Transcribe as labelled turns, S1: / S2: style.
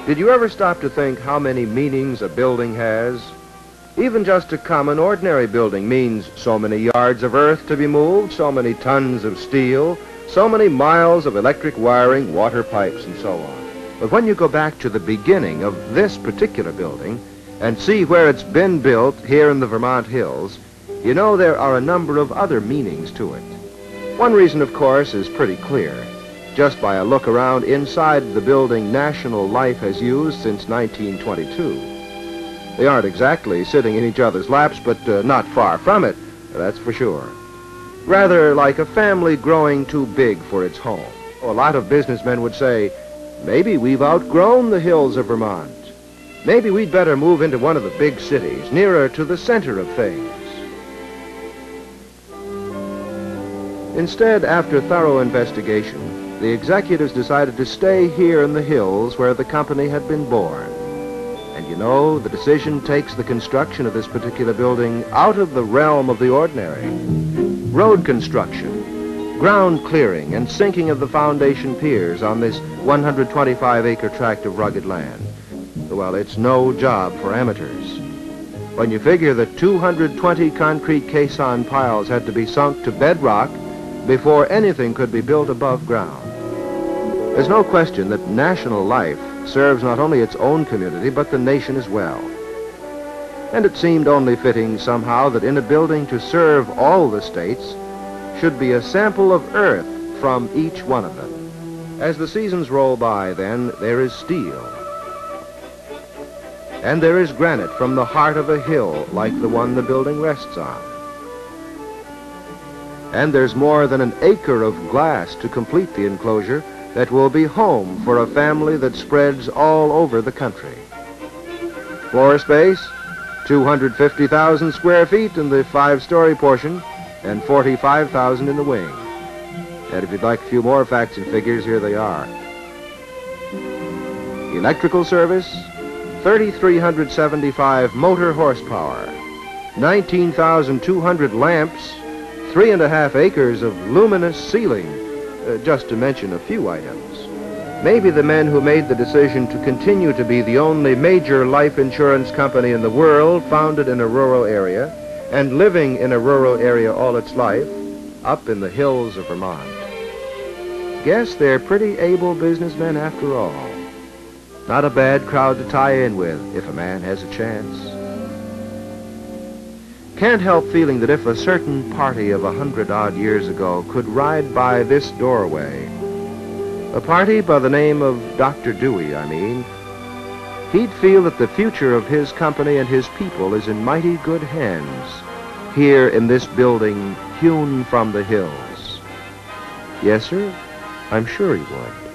S1: Did you ever stop to think how many meanings a building has? Even just a common, ordinary building means so many yards of earth to be moved, so many tons of steel, so many miles of electric wiring, water pipes, and so on. But when you go back to the beginning of this particular building and see where it's been built here in the Vermont hills, you know there are a number of other meanings to it. One reason, of course, is pretty clear. Just by a look around inside the building national life has used since 1922. They aren't exactly sitting in each other's laps, but not far from it, that's for sure. Rather like a family growing too big for its home. A lot of businessmen would say, maybe we've outgrown the hills of Vermont. Maybe we'd better move into one of the big cities, nearer to the center of things. Instead, after thorough investigation, the executives decided to stay here in the hills where the company had been born. And you know, the decision takes the construction of this particular building out of the realm of the ordinary. Road construction, ground clearing, and sinking of the foundation piers on this 125-acre tract of rugged land. Well, it's no job for amateurs. When you figure that 220 concrete caisson piles had to be sunk to bedrock before anything could be built above ground. There's no question that national life serves not only its own community, but the nation as well. And it seemed only fitting somehow that in a building to serve all the states should be a sample of earth from each one of them. As the seasons roll by, then, there is steel. And there is granite from the heart of a hill like the one the building rests on. And there's more than an acre of glass to complete the enclosure that will be home for a family that spreads all over the country. Floor space, 250,000 square feet in the 5-story portion and 45,000 in the wing. And if you'd like a few more facts and figures, here they are. Electrical service, 3,375 motor horsepower, 19,200 lamps, 3.5 acres of luminous ceiling, just to mention a few items. Maybe the men who made the decision to continue to be the only major life insurance company in the world founded in a rural area and living in a rural area all its life, up in the hills of Vermont. Guess they're pretty able businessmen after all. Not a bad crowd to tie in with if a man has a chance. Can't help feeling that if a certain party of 100-odd years ago could ride by this doorway, a party by the name of Dr. Dewey, I mean, he'd feel that the future of his company and his people is in mighty good hands here in this building hewn from the hills. Yes, sir, I'm sure he would.